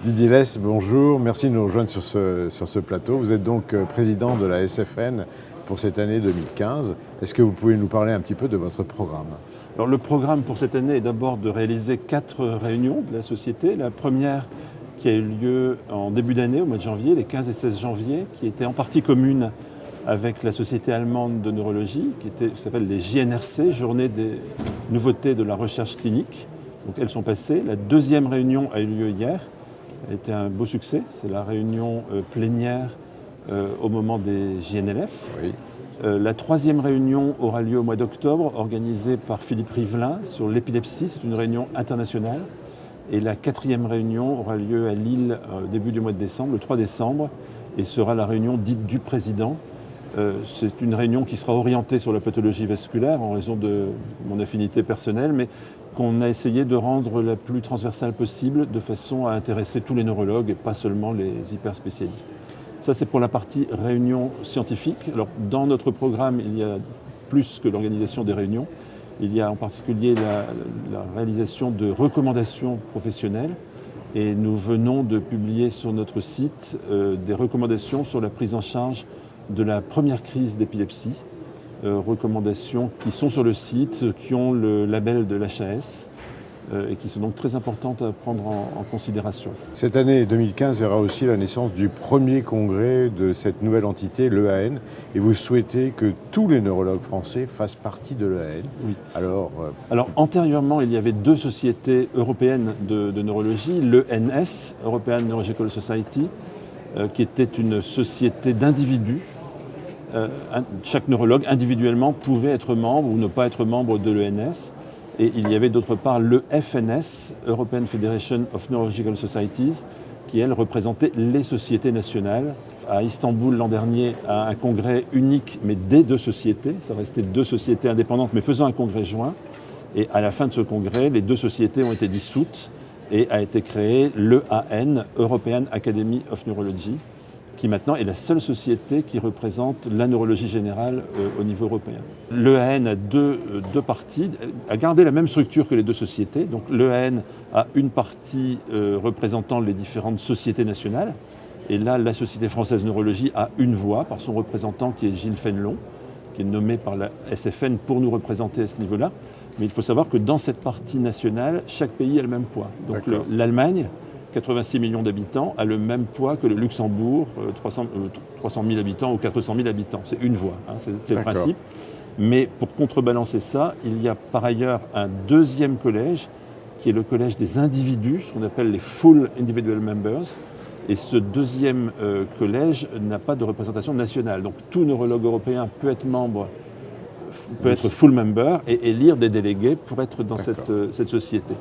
Didier Less, bonjour. Merci de nous rejoindre sur ce plateau. Vous êtes donc président de la SFN pour cette année 2015. Est-ce que vous pouvez nous parler un petit peu de votre programme ? Alors, le programme pour cette année est d'abord de réaliser 4 réunions de la société. La première qui a eu lieu en début d'année, au mois de janvier, les 15 et 16 janvier, qui était en partie commune avec la Société allemande de neurologie, qui s'appelle les JNRC, Journée des nouveautés de la recherche clinique. Donc elles sont passées. La deuxième réunion a eu lieu hier. Elle a été un beau succès. C'est la réunion plénière au moment des JNLF. Oui. La troisième réunion aura lieu au mois d'octobre, organisée par Philippe Rivelin sur l'épilepsie. C'est une réunion internationale. Et la quatrième réunion aura lieu à Lille au début du mois de décembre, le 3 décembre, et sera la réunion dite du président. C'est une réunion qui sera orientée sur la pathologie vasculaire en raison de mon affinité personnelle, mais qu'on a essayé de rendre la plus transversale possible de façon à intéresser tous les neurologues et pas seulement les hyperspécialistes. Ça, c'est pour la partie réunion scientifique. Alors, dans notre programme, il y a plus que l'organisation des réunions. Il y a en particulier la réalisation de recommandations professionnelles. Et nous venons de publier sur notre site des recommandations sur la prise en charge de la première crise d'épilepsie. Recommandations qui sont sur le site, qui ont le label de l'HAS et qui sont donc très importantes à prendre en considération. Cette année 2015 verra aussi la naissance du premier congrès de cette nouvelle entité, l'EAN, et vous souhaitez que tous les neurologues français fassent partie de l'EAN. Oui. Alors, antérieurement, il y avait 2 sociétés européennes de neurologie, l'ENS, European Neurological Society, qui était une société d'individus. Chaque neurologue individuellement pouvait être membre ou ne pas être membre de l'ENS. Et il y avait d'autre part le FNS, European Federation of Neurological Societies, qui elle représentait les sociétés nationales. À Istanbul l'an dernier, à un congrès unique, mais des 2 sociétés. Ça restait 2 sociétés indépendantes, mais faisant un congrès joint. Et à la fin de ce congrès, les 2 sociétés ont été dissoutes et a été créé l'EAN, European Academy of Neurology, qui maintenant est la seule société qui représente la neurologie générale au niveau européen. L'EAN a deux parties, a gardé la même structure que les 2 sociétés. Donc l'EAN a une partie représentant les différentes sociétés nationales. Et là, la Société française de neurologie a une voix par son représentant qui est Gilles Fénelon, qui est nommé par la SFN pour nous représenter à ce niveau-là. Mais il faut savoir que dans cette partie nationale, chaque pays a le même poids. Donc l'Allemagne, 86 millions d'habitants, a le même poids que le Luxembourg, 300 000 habitants ou 400 000 habitants. C'est une voix, hein, c'est le principe. Mais pour contrebalancer ça, il y a par ailleurs un deuxième collège, qui est le collège des individus, ce qu'on appelle les Full Individual Members. Et ce deuxième collège n'a pas de représentation nationale. Donc tout neurologue européen peut être membre, peut être full member et élire des délégués pour être dans cette société.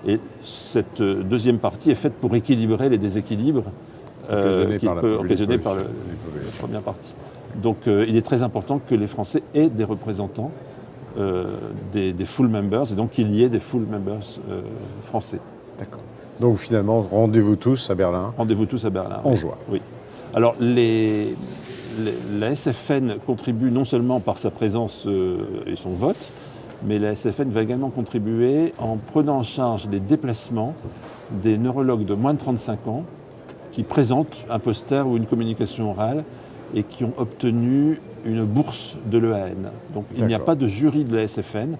Et cette deuxième partie est faite pour équilibrer les déséquilibres qui peuvent occasionner par la première partie. Donc il est très important que les Français aient des représentants, des full members, et donc qu'il y ait des full members français. D'accord. Donc finalement, rendez-vous tous à Berlin. Rendez-vous tous à Berlin. En juin. Oui. Alors la SFN contribue non seulement par sa présence et son vote, mais la SFN va également contribuer en prenant en charge les déplacements des neurologues de moins de 35 ans qui présentent un poster ou une communication orale et qui ont obtenu une bourse de l'EAN. Donc il n'y a pas de jury de la SFN.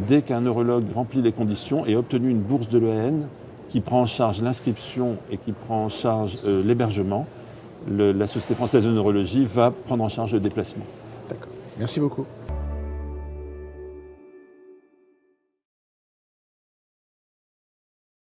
Dès qu'un neurologue remplit les conditions et a obtenu une bourse de l'EAN qui prend en charge l'inscription et qui prend en charge l'hébergement, la Société française de neurologie va prendre en charge le déplacement. D'accord. Merci beaucoup.